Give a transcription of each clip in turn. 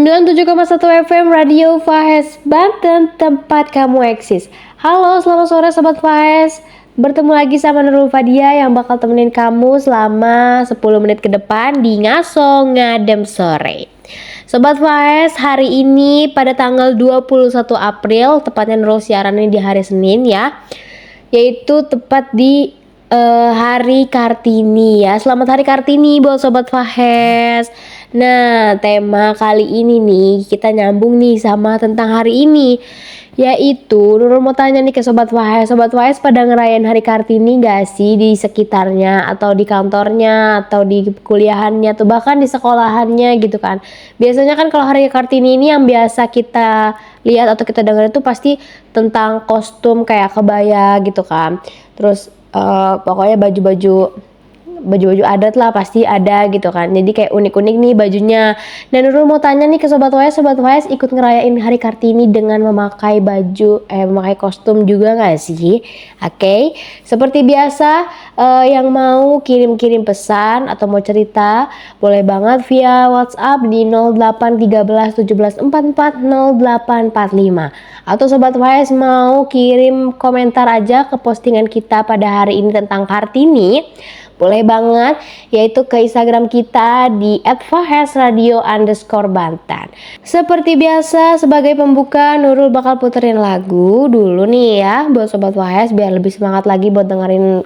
97,1 FM Radio Fahes Banten, tempat kamu eksis. Halo, selamat sore Sobat Fahes. Bertemu lagi sama Nurul Fadia yang bakal temenin kamu selama 10 menit ke depan di Ngaso Ngadem Sore. Sobat Fahes, hari ini pada tanggal 21 April, tepatnya Nurul siaran ini di hari Senin ya, yaitu tepat di Hari Kartini ya. Selamat Hari Kartini buat Sobat Fahes. Nah, tema kali ini nih kita nyambung nih sama tentang hari ini, yaitu Nurul mau tanya nih ke Sobat Fahes. Sobat Fahes pada ngerayain Hari Kartini gak sih di sekitarnya, atau di kantornya, atau di kuliahannya, atau bahkan di sekolahannya gitu kan. Biasanya kan kalau Hari Kartini ini yang biasa kita lihat atau kita dengar itu pasti tentang kostum kayak kebaya gitu kan. Terus pokoknya baju-baju adat lah pasti ada gitu kan. Jadi kayak unik-unik nih bajunya. Dan Nurul mau tanya nih ke Sobat Fahes ikut ngerayain Hari Kartini dengan memakai memakai kostum juga gak sih? Oke, seperti biasa yang mau kirim-kirim pesan atau mau cerita boleh banget via WhatsApp di 0813 17 44 0845. Atau Sobat Fahes mau kirim komentar aja ke postingan kita pada hari ini tentang Kartini, boleh banget, yaitu ke Instagram kita di @fahesradio_banten. Seperti biasa, sebagai pembuka Nurul bakal puterin lagu dulu nih ya buat Sobat Fahes biar lebih semangat lagi buat dengerin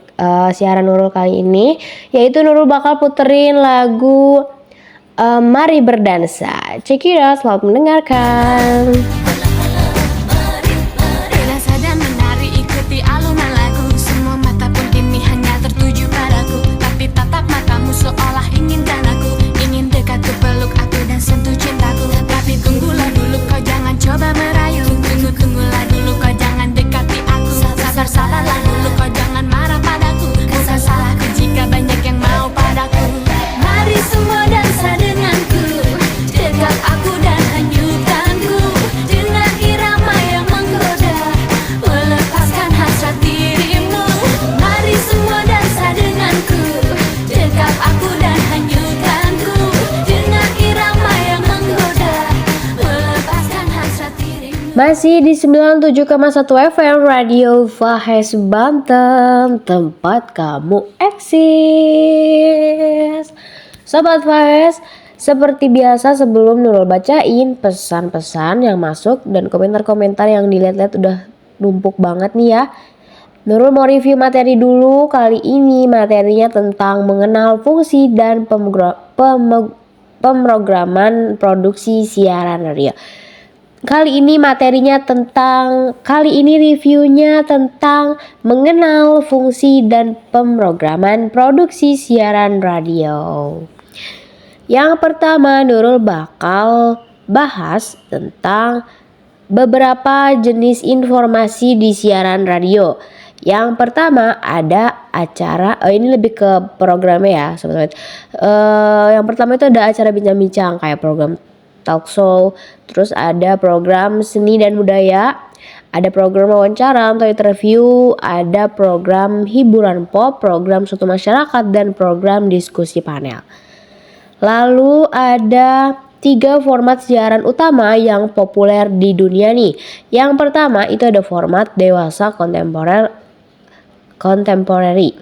siaran Nurul kali ini. Yaitu Nurul bakal puterin lagu Mari Berdansa. Check it out, selamat mendengarkan. Seolah ingin dan aku ingin dekat ke peluk aku dan sentuh cintaku. Tapi tunggulah dulu, kau jangan coba merayu. Tunggulah dulu, kau jangan dekati aku. Sabarlah dulu, kau jangan marah padaku. Bukan salahku jika banyak yang mau padaku. Mari semua dansa denganku, dekat aku dan hanyutkanku dengan irama yang menggoda, melepaskan hasrat dirimu. Mari semua dansa denganku, dekat aku dan hanyutkanku dengan irama yang menggoda, melepaskan hasrat dirimu. Masih di 97,1 FM Radio Fahes Banten, tempat kamu eksis. Sobat Fahes, seperti biasa sebelum Nurul bacain pesan-pesan yang masuk dan komentar-komentar yang dilihat-lihat udah numpuk banget nih ya, Nurul mau review materi dulu. Kali ini materinya tentang mengenal fungsi dan pemrograman produksi siaran radio. Kali ini reviewnya tentang mengenal fungsi dan pemrograman produksi siaran radio. Yang pertama, Nurul bakal bahas tentang beberapa jenis informasi di siaran radio. Yang pertama ada acara, ini lebih ke programnya ya sobat. Yang pertama itu ada acara bincang-bincang kayak program talk show, terus ada program seni dan budaya, ada program wawancara atau interview, ada program hiburan pop, program suatu masyarakat, dan program diskusi panel. Lalu ada 3 format siaran utama yang populer di dunia nih. Yang pertama itu ada format dewasa contemporary.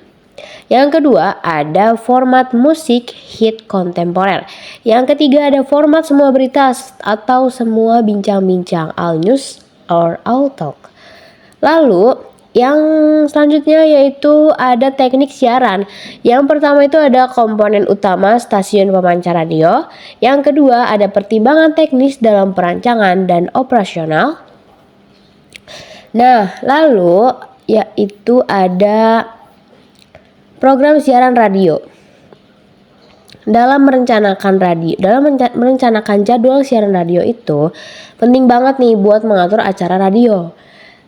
Yang kedua ada format musik hit kontemporer. Yang ketiga ada format semua berita atau semua bincang-bincang, all news or all talk. Lalu yang selanjutnya yaitu ada teknik siaran. Yang pertama itu ada komponen utama stasiun pemancar radio. Yang kedua ada pertimbangan teknis dalam perancangan dan operasional. Nah, lalu yaitu ada program siaran radio. Dalam merencanakan jadwal siaran radio itu penting banget nih buat mengatur acara radio.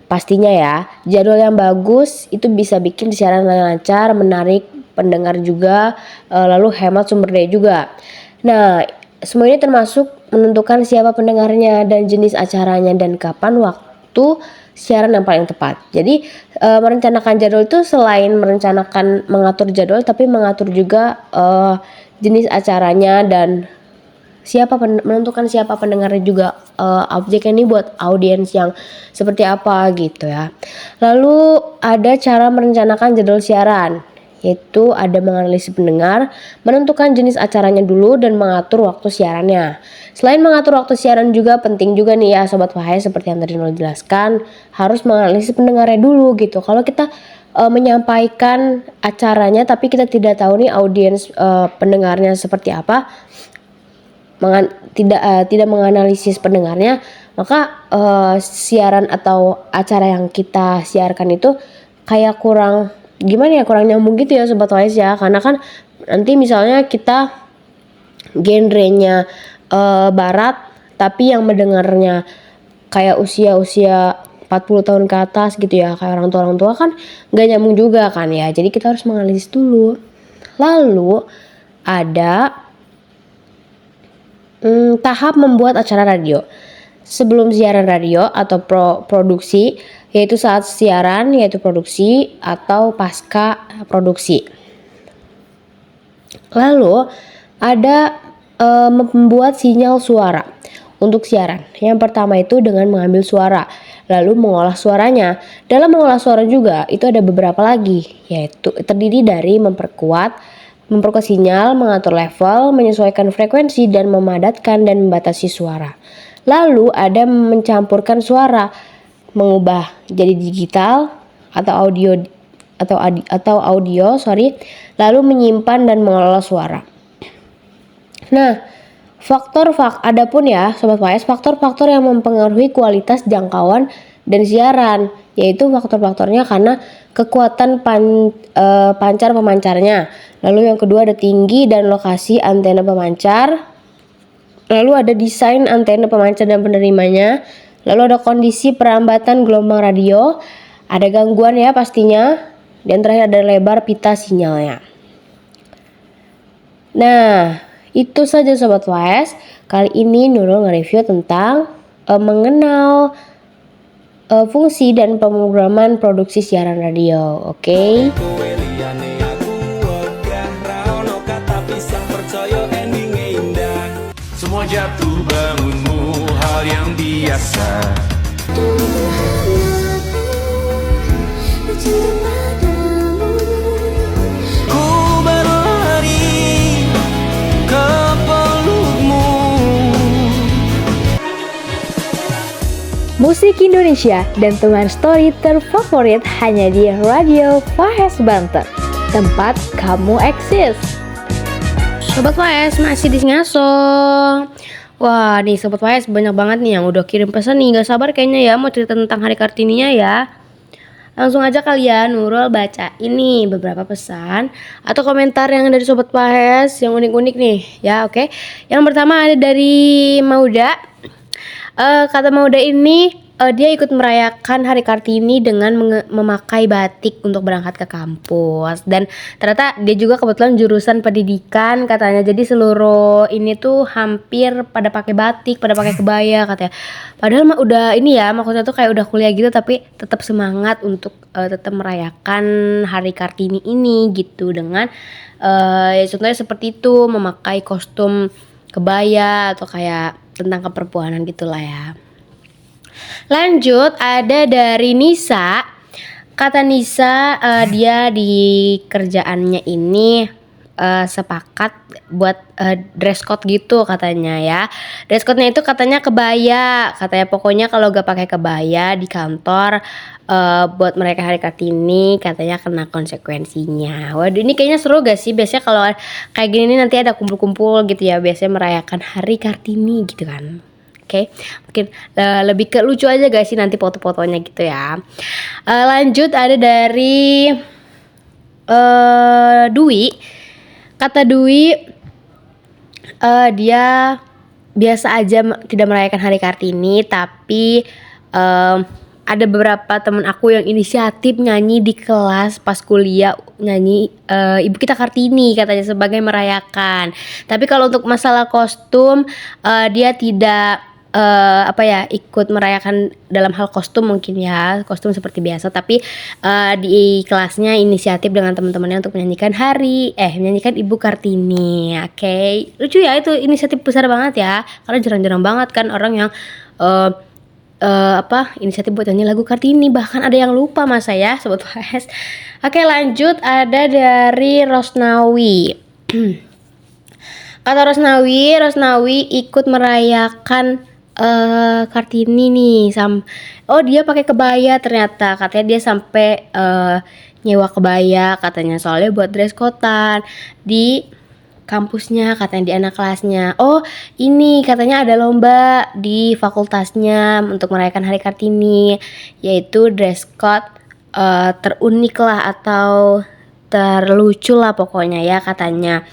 Pastinya ya, jadwal yang bagus itu bisa bikin siaran lancar, menarik pendengar juga, lalu hemat sumber daya juga. Nah, semua ini termasuk menentukan siapa pendengarnya dan jenis acaranya dan kapan waktu siaran yang paling tepat. Jadi merencanakan jadwal itu selain mengatur jadwal, tapi mengatur juga jenis acaranya dan menentukan siapa pendengarnya juga, objeknya ini buat audiens yang seperti apa gitu ya. Lalu ada cara merencanakan jadwal siaran, yaitu ada menganalisis pendengar, menentukan jenis acaranya dulu dan mengatur waktu siarannya. Selain mengatur waktu siaran juga penting juga nih ya Sobat Wahai, seperti yang tadi Nol jelaskan, harus menganalisis pendengarnya dulu gitu. Kalau kita menyampaikan acaranya tapi kita tidak tahu nih audiens pendengarnya seperti apa, tidak menganalisis pendengarnya, maka siaran atau acara yang kita siarkan itu kayak kurang nyambung gitu ya Sobat Wise ya. Karena kan nanti misalnya kita genrenya barat tapi yang mendengarnya kayak usia 40 tahun ke atas gitu ya, kayak orang tua kan nggak nyambung juga kan ya. Jadi kita harus menganalisis dulu. Lalu ada tahap membuat acara radio. Sebelum siaran radio atau produksi, yaitu saat siaran yaitu produksi, atau pasca produksi. Lalu ada membuat sinyal suara untuk siaran. Yang pertama itu dengan mengambil suara, lalu mengolah suaranya. Dalam mengolah suara juga itu ada beberapa lagi, yaitu terdiri dari memperkuat sinyal, mengatur level, menyesuaikan frekuensi, dan memadatkan dan membatasi suara. Lalu ada mencampurkan suara, mengubah jadi digital atau audio, lalu menyimpan dan mengelola suara. Nah, adapun ya Sobat PS, faktor-faktor yang mempengaruhi kualitas jangkauan dan siaran, yaitu faktor-faktornya karena kekuatan pancar pemancarnya. Lalu yang kedua ada tinggi dan lokasi antena pemancar. Lalu ada desain antena pemancar dan penerimanya. Lalu ada kondisi perambatan gelombang radio. Ada gangguan ya pastinya. Dan terakhir ada lebar pita sinyalnya. Nah, itu saja Sobat WS. Kali ini Nurul nge-review tentang mengenal fungsi dan pemrograman produksi siaran radio. Oke. Semua jatuh bangunmu hal yang biasa. Ku berlari ke pelukmu. Musik Indonesia dan teman story terfavorit hanya di Radio Fahes Banten, tempat kamu eksis. Sobat WS masih di Ngaso. Wah nih Sobat WS banyak banget nih yang udah kirim pesan nih. Gak sabar kayaknya ya mau cerita tentang Hari Kartininya ya. Langsung aja kalian Nurul baca ini beberapa pesan atau komentar yang dari Sobat WS yang unik-unik nih ya. Oke. Yang pertama ada dari Mauda. Kata Mauda ini dia ikut merayakan Hari Kartini dengan memakai batik untuk berangkat ke kampus. Dan ternyata dia juga kebetulan jurusan pendidikan katanya. Jadi seluruh ini tuh hampir pada pakai batik, pada pakai kebaya katanya. Padahal udah ini ya, maksudnya tuh kayak udah kuliah gitu tapi tetap semangat untuk tetap merayakan Hari Kartini ini gitu dengan ya contohnya seperti itu, memakai kostum kebaya atau kayak tentang keperempuanan gitulah ya. Lanjut ada dari Nisa. Kata Nisa dia di kerjaannya ini sepakat buat dress code gitu katanya ya. Dress code-nya itu katanya kebaya. Katanya pokoknya kalau gak pakai kebaya di kantor buat mereka Hari Kartini katanya kena konsekuensinya. Waduh ini kayaknya seru gak sih? Biasanya kalau kayak gini nanti ada kumpul-kumpul gitu ya. Biasanya merayakan Hari Kartini gitu kan. Oke, mungkin lebih ke lucu aja guys sih nanti foto-fotonya gitu ya. Lanjut ada dari Dwi. Kata Dwi dia biasa aja tidak merayakan Hari Kartini, tapi ada beberapa teman aku yang inisiatif nyanyi di kelas pas kuliah, nyanyi Ibu Kita Kartini katanya sebagai merayakan. Tapi kalau untuk masalah kostum dia tidak apa ya, ikut merayakan dalam hal kostum mungkin ya, kostum seperti biasa, tapi di kelasnya inisiatif dengan teman-temannya untuk menyanyikan Ibu Kartini. Oke, lucu ya, itu inisiatif besar banget ya, karena jarang-jarang banget kan orang yang inisiatif buat nyanyi lagu Kartini, bahkan ada yang lupa masa ya sobat PS. Oke, lanjut, ada dari Rosnawi. Kata Rosnawi ikut merayakan Kartini nih, dia pakai kebaya ternyata, katanya dia sampai nyewa kebaya katanya, soalnya buat dress code-an di kampusnya, katanya di anak kelasnya. Oh, ini katanya ada lomba di fakultasnya untuk merayakan Hari Kartini, yaitu dress code terunik lah atau terlucu lah pokoknya ya katanya.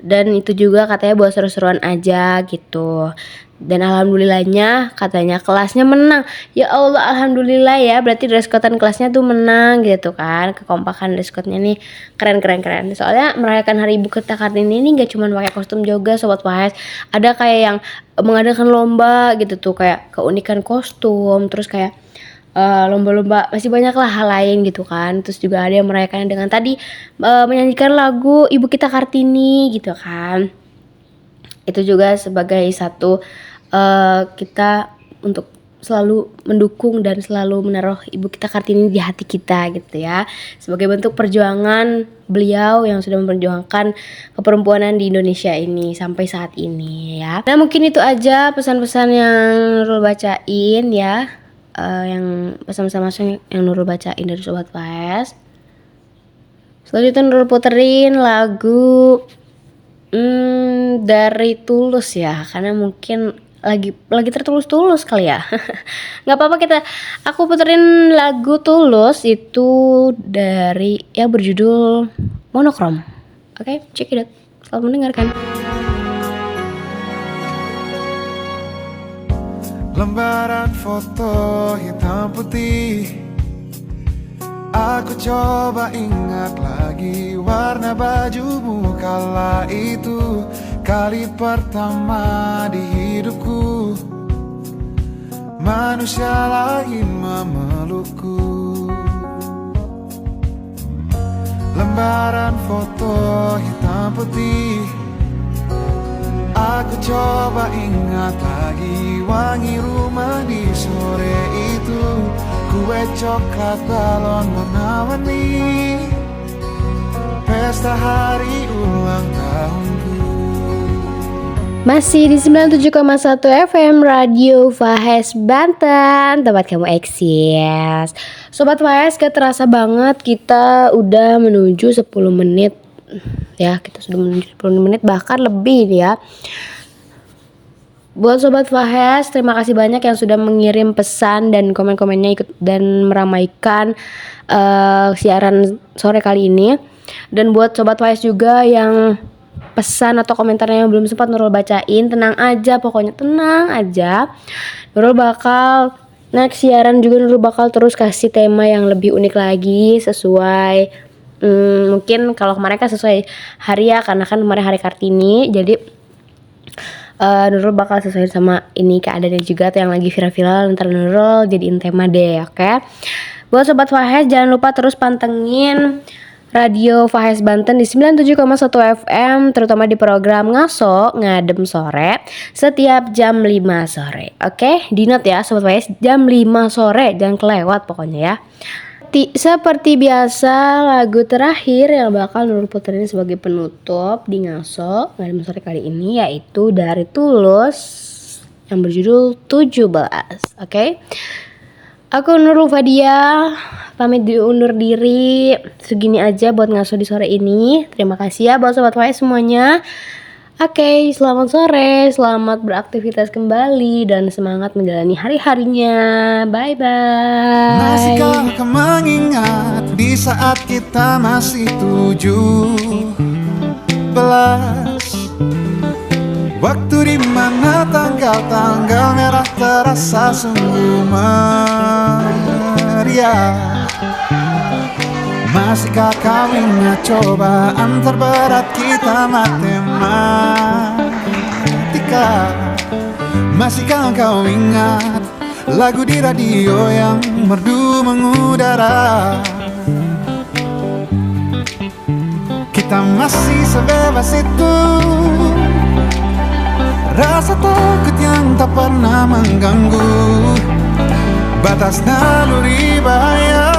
Dan itu juga katanya buat seru-seruan aja gitu. Dan alhamdulillahnya katanya kelasnya menang. Ya Allah, alhamdulillah ya, berarti dress code-an kelasnya tuh menang gitu kan. Kekompakan dress code-nya nih keren. Soalnya merayakan Hari Ibu kita Kartini ini gak cuma pakai kostum juga sobat Wahas. Ada kayak yang mengadakan lomba gitu tuh, kayak keunikan kostum, terus kayak lomba-lomba, masih banyak lah hal lain gitu kan. Terus juga ada yang merayakannya dengan tadi menyanyikan lagu Ibu Kita Kartini gitu kan. Itu juga sebagai satu kita untuk selalu mendukung dan selalu menaruh Ibu Kita Kartini di hati kita gitu ya, sebagai bentuk perjuangan beliau yang sudah memperjuangkan keperempuanan di Indonesia ini sampai saat ini ya. Nah, mungkin itu aja pesan-pesan yang Nurul bacain ya, yang pesan-pesan masing yang Nurul bacain dari Sobat PS. Selanjutnya Nurul puterin lagu dari Tulus ya, karena mungkin lagi tertulus-tulus kali ya. Nggak apa-apa, aku puterin lagu Tulus itu dari yang berjudul Monokrom. Oke, check it out. Selamat mendengarkan. Lembaran foto hitam putih, aku coba ingat lagi warna bajumu kala itu, kali pertama di hidupku manusia lain memelukku. Lembaran foto hitam putih, aku coba ingat lagi wangi rumah di sore itu, kue coklat balon warna-warni, pesta hari ulang tahunku. Masih di 97,1 FM Radio Fahes Banten, tempat kamu eksis. Sobat Fahes, gak terasa banget kita udah menuju 10 menit ya, kita sudah menuju 10 menit bahkan lebih ya. Buat Sobat Fahes, terima kasih banyak yang sudah mengirim pesan dan komen-komennya ikut dan meramaikan siaran sore kali ini. Dan buat Sobat Fahes juga yang pesan atau komentarnya yang belum sempat Nurul bacain, tenang aja, pokoknya tenang aja. Nurul bakal next siaran juga, Nurul bakal terus kasih tema yang lebih unik lagi sesuai mungkin kalau kemarin kan sesuai hari ya, karena kan kemarin Hari Kartini, jadi Nurul bakal sesuai sama ini keadaannya juga tuh yang lagi viral-viral, ntar Nurul jadiin tema deh, oke? Buat Sobat Fahes, jangan lupa terus pantengin Radio Fahes Banten di 97,1 FM, terutama di program Ngaso Ngadem Sore setiap jam 5 sore. Oke, di note ya Sobat Fahes, jam 5 sore, jangan kelewat pokoknya ya. Seperti biasa, lagu terakhir yang bakal Nurul puterin sebagai penutup di Ngaso Ngadem Sore kali ini yaitu dari Tulus yang berjudul 17. Oke. Aku Nurul Fadia pamit diundur diri. Segini aja buat Ngaso di sore ini. Terima kasih ya buat Sobat Fahes semuanya. Oke, selamat sore, selamat beraktivitas kembali dan semangat menjalani hari-harinya. Bye-bye. Masihkah kau mengingat di saat kita masih 17, waktu di mana tanggal-tanggal merah terasa sungguh meriah. Masihkah kau ingat cobaan terberat kita matematika? Masihkah kau ingat lagu di radio yang merdu mengudara? Kita masih sebebas itu, rasa takut yang tak pernah mengganggu batas naluri bahaya.